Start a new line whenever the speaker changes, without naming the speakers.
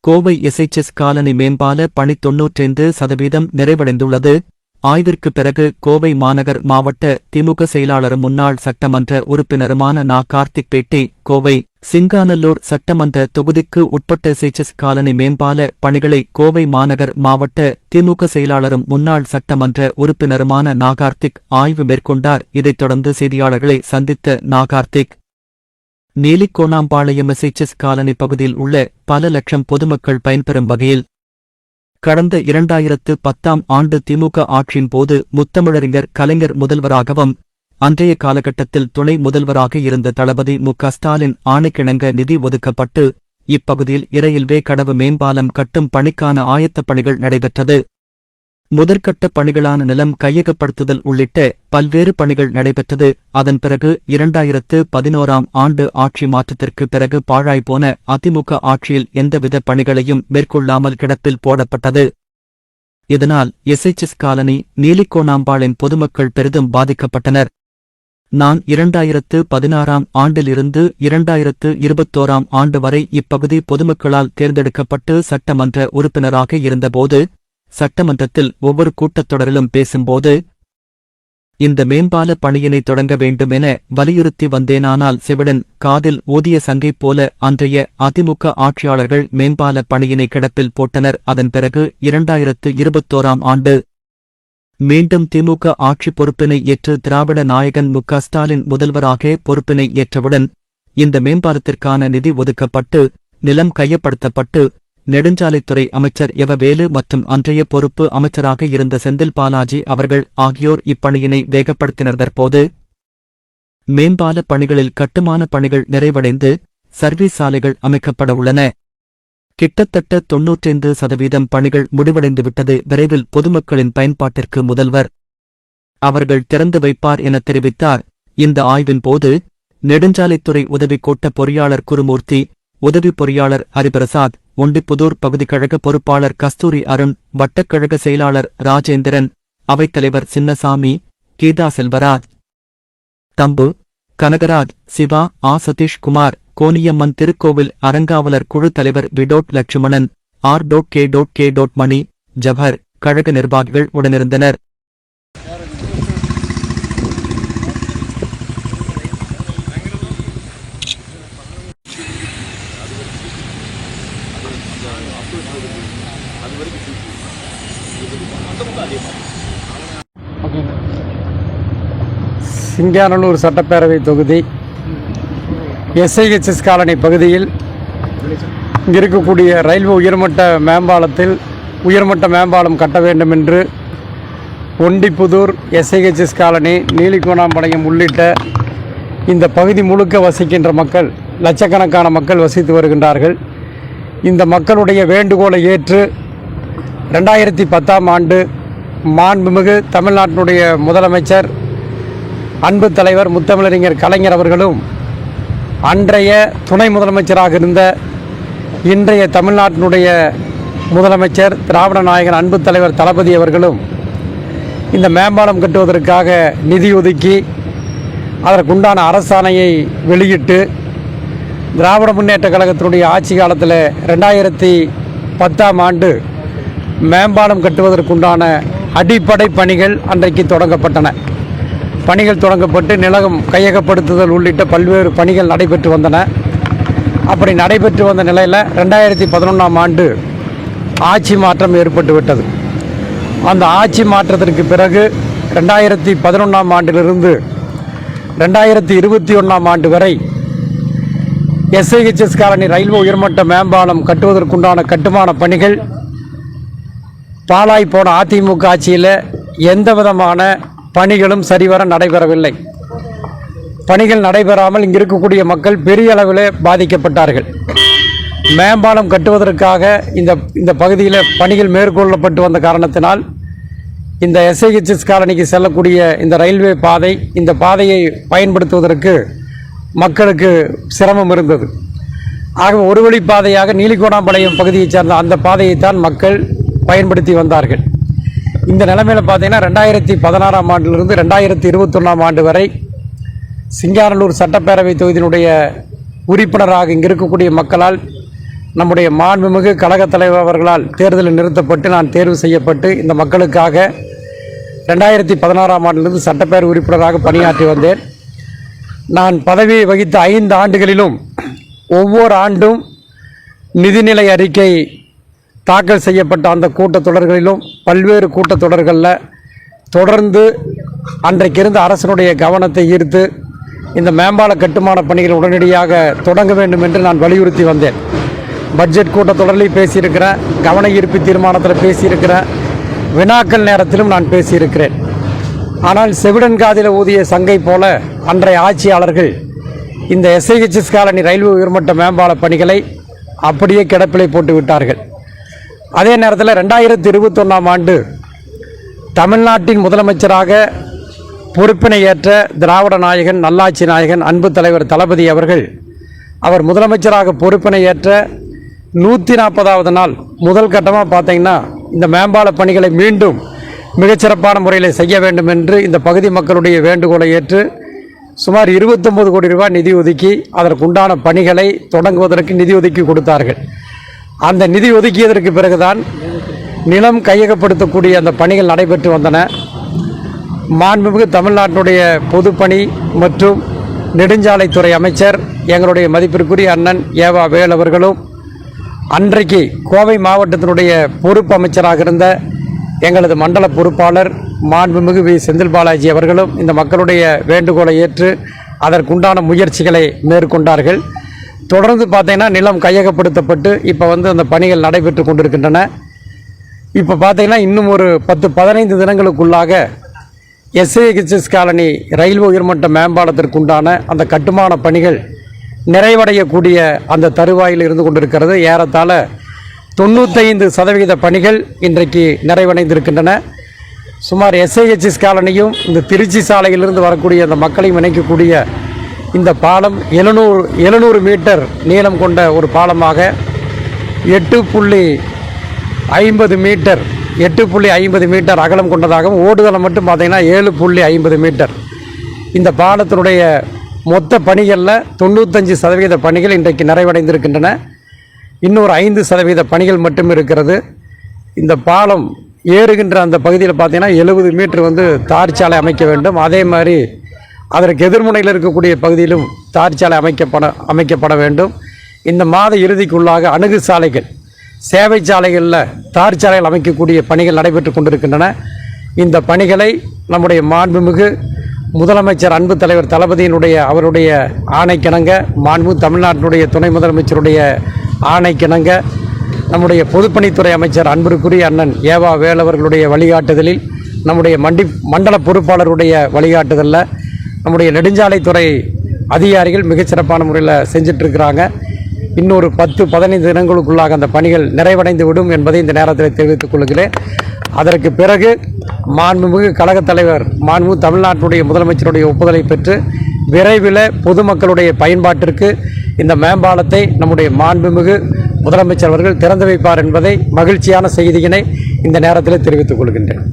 Kovai எஸ்எச்எஸ் colony மேம்பால பணி 95% நிறைவடைந்துள்ளது. ஆய்விற்கு பிறகு கோவை மாநகர் மாவட்ட திமுக செயலாளரும் முன்னாள் சட்டமன்ற உறுப்பினருமான நா. கார்த்திக் பேட்டி. கோவை சிங்காநல்லூர் சட்டமன்ற தொகுதிக்கு உட்பட்ட எஸ்எச்எஸ் காலனி மேம்பால பணிகளை கோவை மாநகர் மாவட்ட திமுக செயலாளரும் முன்னாள் சட்டமன்ற உறுப்பினருமான நா. கார்த்திக் ஆய்வு மேற்கொண்டார். இதைத் தொடர்ந்து செய்தியாளர்களை சந்தித்த நா. கார்த்திக், நீலிக்கோணாம்பாளையம் எஸ்எச்எஸ் காலனி பகுதியில் உள்ள பல லட்சம் பொதுமக்கள் பயன்பெறும் வகையில் கடந்த 2010ஆம் ஆண்டு திமுக ஆட்சியின் போது முத்தமிழறிஞர் கலைஞர் முதல்வராகவும் அன்றைய காலகட்டத்தில் துணை முதல்வராக இருந்த தளபதி மு.க. ஸ்டாலின் ஆணைக்கிணங்க நிதி ஒதுக்கப்பட்டு இப்பகுதியில் இரயில்வே கடவு மேம்பாலம் கட்டும் பணிக்கான ஆயத்தப் பணிகள் நடைபெற்றது. முதற்கட்ட பணிகளான நிலம் கையகப்படுத்துதல் உள்ளிட்ட பல்வேறு பணிகள் நடைபெற்றது. அதன் பிறகு 2011ஆம் ஆண்டு ஆட்சி மாற்றத்திற்கு பிறகு பாழாய்போன அதிமுக ஆட்சியில் எந்தவித பணிகளையும் மேற்கொள்ளாமல் கிடப்பில் போடப்பட்டது. இதனால் எஸ்எச்எஸ் காலனி நீலிக்கோணாம்பாளையம் பொதுமக்கள் பெரிதும் பாதிக்கப்பட்டனர். நான் 2016ஆம் ஆண்டிலிருந்து 2021ஆம் ஆண்டு வரை இப்பகுதி பொதுமக்களால் தேர்ந்தெடுக்கப்பட்டு சட்டமன்ற உறுப்பினராக இருந்தபோது சட்டமன்றத்தில் ஒவ்வொரு கூட்டத்தொடரிலும் பேசும்போது இந்த மேம்பால பணியினை தொடங்க வேண்டும் என வலியுறுத்தி வந்தேனானால் செவிடன் காதில் ஊதிய சங்கைப் போல அன்றைய அதிமுக ஆட்சியாளர்கள் மேம்பால பணியினை கிடப்பில் போட்டனர். அதன் பிறகு 2021ஆம் ஆண்டு மீண்டும் திமுக ஆட்சி பொறுப்பினை ஏற்று திராவிட நாயகன் மு.க. ஸ்டாலின் முதல்வராக பொறுப்பினை ஏற்றவுடன் இந்த மேம்பாலத்திற்கான நிதி ஒதுக்கப்பட்டு நிலம் கையப்படுத்தப்பட்டு நெடுஞ்சாலைத்துறை அமைச்சர் வேலு மற்றும் அன்றைய பொறுப்பு அமைச்சராக இருந்த செந்தில் பாலாஜி அவர்கள் ஆகியோர் இப்பணியினை வேகப்படுத்தினர். தற்போது மேம்பால பணிகளில் கட்டுமான பணிகள் நிறைவடைந்து சர்வீஸ் சாலைகள் அமைக்கப்பட உள்ளன. கிட்டத்தட்ட 95% பணிகள் முடிவடைந்துவிட்டது. விரைவில் பொதுமக்களின் பயன்பாட்டிற்கு முதல்வர் அவர்கள் திறந்து வைப்பார் என தெரிவித்தார். இந்த ஆய்வின் போது நெடுஞ்சாலைத்துறை உதவி கோட்ட பொறியாளர் குருமூர்த்தி, உதவி பொறியாளர் ஹரிபிரசாத், ஒண்டிப்புதூர் பகுதி கழக பொறுப்பாளர் கஸ்தூரி அருண், வட்டக்கழக செயலாளர் ராஜேந்திரன், அவைத்தலைவர் சின்னசாமி, கீதா செல்வராஜ், தம்பு, கனகராஜ், சிவா, சதீஷ்குமார், கோனியம்மன் திருக்கோவில் அறங்காவலர் குழு தலைவர் லட்சுமணன், கே. மணி, ஜவஹர், கழக நிர்வாகிகள் உடனிருந்தனர்.
சிங்காநல்லூர் சட்டப்பேரவை தொகுதி எஸ்ஐஹெச்எஸ் காலனி பகுதியில் இங்கே இருக்கக்கூடிய ரயில்வே உயர்மட்ட மேம்பாலத்தில் உயர்மட்ட மேம்பாலம் கட்ட வேண்டும் என்று ஒண்டிப்புதூர் எஸ்ஐஹெச்எஸ் காலனி, நீலிக்கோணாம்பாளையம் உள்ளிட்ட இந்த பகுதி முழுக்க வசிக்கின்ற மக்கள், லட்சக்கணக்கான மக்கள் வசித்து வருகின்றார்கள். இந்த மக்களுடைய வேண்டுகோளை ஏற்று 2010ஆம் ஆண்டு மாண்புமிகு தமிழ்நாட்டினுடைய முதலமைச்சர் அன்பு தலைவர் முத்தமிழறிஞர் கலைஞர் அவர்களும் அன்றைய துணை முதலமைச்சராக இருந்த இன்றைய தமிழ்நாட்டினுடைய முதலமைச்சர் திராவிட நாயகன் அன்பு தலைவர் தளபதி அவர்களும் இந்த மேம்பாலம் கட்டுவதற்காக நிதி ஒதுக்கி அதற்குண்டான அரசாணையை வெளியிட்டு திராவிட முன்னேற்ற கழகத்தினுடைய ஆட்சி காலத்தில் 2010ஆம் ஆண்டு மேம்பாலம் கட்டுவதற்குண்டான அடிப்படை பணிகள் அன்றைக்கு தொடங்கப்பட்டன. பணிகள் தொடங்கப்பட்டு நிலம் கையகப்படுத்துதல் உள்ளிட்ட பல்வேறு பணிகள் நடைபெற்று வந்தன. அப்படி நடைபெற்று வந்த நிலையில் 2011ஆம் ஆண்டு ஆட்சி மாற்றம் ஏற்பட்டுவிட்டது. அந்த ஆட்சி மாற்றத்திற்கு பிறகு 2011ஆம் ஆண்டிலிருந்து 2021ஆம் ஆண்டு வரை எஸ்ஐஹெச்எஸ் காலனி ரயில்வே உயர்மட்ட மேம்பாலம் கட்டுவதற்குண்டான கட்டுமான பணிகள் பாழாய் போன அதிமுக ஆட்சியில் எந்த விதமான பணிகளும் சரிவர நடைபெறவில்லை. பணிகள் நடைபெறாமல் இங்கு இருக்கக்கூடிய மக்கள் பெரிய அளவில் பாதிக்கப்பட்டார்கள். மேம்பாலம் கட்டுவதற்காக இந்த பகுதியில் பணிகள் மேற்கொள்ளப்பட்டு வந்த காரணத்தினால் இந்த எஸ்ஐஹெச்எஸ் காலனிக்கு செல்லக்கூடிய இந்த ரயில்வே பாதை, இந்த பாதையை பயன்படுத்துவதற்கு மக்களுக்கு சிரமம் இருந்தது. ஆக ஒரு வழிப்பாதையாக நீலிக்கோணாம்பாளையம் பகுதியைச் சேர்ந்த அந்த பாதையைத்தான் மக்கள் பயன்படுத்தி வந்தார்கள். இந்த நிலைமையில் பார்த்தீங்கன்னா 2016ஆம் ஆண்டிலிருந்து 2021ஆம் ஆண்டு வரை சிங்காநல்லூர் சட்டப்பேரவை தொகுதியினுடைய உறுப்பினராக இங்கே இருக்கக்கூடிய மக்களால் நம்முடைய மாண்புமிகு கழகத் தலைவர் அவர்களால் தேர்தலில் நிறுத்தப்பட்டு நான் தேர்வு செய்யப்பட்டு இந்த மக்களுக்காக 2016ஆம் ஆண்டிலிருந்து சட்டப்பேரவை உறுப்பினராக பணியாற்றி வந்தேன். நான் பதவியை வகித்த 5 ஆண்டுகளிலும் ஒவ்வொரு ஆண்டும் நிதிநிலை அறிக்கை தாக்கல் செய்யப்பட்ட அந்த கூட்டத்தொடர்களிலும் பல்வேறு கூட்டத்தொடர்களில் தொடர்ந்து அன்றைக்கு இருந்த அரசனுடைய கவனத்தை ஈர்த்து இந்த மேம்பால கட்டுமான பணிகள் உடனடியாக தொடங்க வேண்டும் என்று நான் வலியுறுத்தி வந்தேன். பட்ஜெட் கூட்டத்தொடரில் பேசியிருக்கிறேன், கவன ஈர்ப்பு தீர்மானத்தில் பேசியிருக்கிறேன், வினாக்கள் நேரத்திலும் நான் பேசியிருக்கிறேன். ஆனால் செவிடன் காதில் ஊதிய சங்கை போல அன்றைய ஆட்சியாளர்கள் இந்த எஸ்ஐஹெச்எஸ் காலனி ரயில்வே உயர்மட்ட மேம்பால பணிகளை அப்படியே கிடப்பிலை போட்டு விட்டார்கள். அதே நேரத்தில் 2021ஆம் ஆண்டு தமிழ்நாட்டின் முதலமைச்சராக பொறுப்பினை ஏற்ற திராவிட நாயகன், நல்லாட்சி நாயகன், அன்பு தலைவர் தளபதி அவர்கள் அவர் முதலமைச்சராக பொறுப்பினை ஏற்ற 140வது நாள் முதல் கட்டமாக பார்த்தீங்கன்னா இந்த மேம்பால பணிகளை மீண்டும் மிகச்சிறப்பான முறையில் செய்ய வேண்டும் என்று இந்த பகுதி மக்களுடைய வேண்டுகோளை ஏற்று சுமார் 29 கோடி ரூபாய் நிதி ஒதுக்கி அதற்குண்டான பணிகளை தொடங்குவதற்கு நிதி ஒதுக்கி கொடுத்தார்கள். அந்த நிதி ஒதுக்கியதற்கு பிறகுதான் நிலம் கையகப்படுத்தக்கூடிய அந்த பணிகள் நடைபெற்று வந்தன. மாண்புமிகு தமிழ்நாட்டினுடைய பொதுப்பணி மற்றும் நெடுஞ்சாலைத்துறை அமைச்சர் எங்களுடைய மதிப்பிற்குரிய அண்ணன் ஏவா வேல் அவர்களும், அன்றைக்கு கோவை மாவட்டத்தினுடைய பொறுப்பு அமைச்சராக இருந்த எங்களது மண்டல பொறுப்பாளர் மாண்புமிகு வி செந்தில் பாலாஜி அவர்களும் இந்த மக்களுடைய வேண்டுகோளை ஏற்று அதற்குண்டான முயற்சிகளை மேற்கொண்டார்கள். தொடர்ந்து பார்த்தீங்கன்னா நிலம் கையகப்படுத்தப்பட்டு இப்போ அந்த பணிகள் நடைபெற்று கொண்டிருக்கின்றன. இப்போ பார்த்தீங்கன்னா இன்னும் ஒரு 10-15 தினங்களுக்குள்ளாக எஸ்ஐஹெச்எஸ் காலனி ரயில்வே உயர்மட்ட மேம்பாலத்திற்குண்டான அந்த கட்டுமான பணிகள் நிறைவடையக்கூடிய அந்த தருவாயில் இருந்து கொண்டிருக்கிறது. ஏறத்தாழ 95% பணிகள் இன்றைக்கு நிறைவடைந்திருக்கின்றன. சுமார் எஸ்ஐஹெச்எஸ் காலனியும் இந்த திருச்சி சாலையிலிருந்து வரக்கூடிய அந்த மக்களையும் இணைக்கக்கூடிய இந்த பாலம் 700 மீட்டர் நீளம் கொண்ட ஒரு பாலமாக 8.50 மீட்டர் அகலம் கொண்டதாகவும் ஓடுதளம் மட்டும் பார்த்தீங்கன்னா 7.50 மீட்டர். இந்த பாலத்தினுடைய மொத்த பணிகளில் 95% பணிகள் இன்றைக்கு நிறைவடைந்திருக்கின்றன. இன்னொரு 5% பணிகள் மட்டும் இருக்கிறது. இந்த பாலம் ஏறுகின்ற அந்த பகுதியில் பார்த்தீங்கன்னா 70 மீட்டர் தார் சாலை அமைக்க வேண்டும். அதே மாதிரி அதற்கு எதிர்முனையில் இருக்கக்கூடிய பகுதியிலும் தார் சாலை அமைக்கப்பட வேண்டும். இந்த மாத இறுதிக்குள்ளாக அணுகு சாலைகள், சேவை சாலைகளில் தார் சாலைகள் அமைக்கக்கூடிய பணிகள் நடைபெற்று கொண்டிருக்கின்றன. இந்த பணிகளை நம்முடைய மாண்புமிகு முதலமைச்சர் அன்பு தலைவர் தளபதியினுடைய அவருடைய ஆணைக்கிணங்க, மாண்புமிகு தமிழ்நாட்டினுடைய துணை முதலமைச்சருடைய ஆணைக்கிணங்க, நம்முடைய பொதுப்பணித்துறை அமைச்சர் அன்பிற்குரிய அண்ணன் ஏவா வேல் அவர்களுடைய வழிகாட்டுதலில், நம்முடைய மண்டல பொறுப்பாளருடைய வழிகாட்டுதலில் நம்முடைய நெடுஞ்சாலைத்துறை அதிகாரிகள் மிகச்சிறப்பான முறையில் செஞ்சிட்ருக்கிறாங்க. இன்னொரு 10-15 தினங்களுக்குள்ளாக அந்த பணிகள் நிறைவடைந்து விடும் என்பதை இந்த நேரத்தில் தெரிவித்துக் கொள்கிறேன். அதற்கு பிறகு மாண்புமிகு கழகத் தலைவர், மாண்புமிகு தமிழ்நாட்டினுடைய முதலமைச்சருடைய ஒப்புதலை பெற்று விரைவில் பொதுமக்களுடைய பயன்பாட்டிற்கு இந்த மேம்பாலத்தை நம்முடைய மாண்புமிகு முதலமைச்சர் அவர்கள் திறந்து வைப்பார் என்பதை மகிழ்ச்சியான செய்தியினை இந்த நேரத்தில் தெரிவித்துக் கொள்கின்றேன்.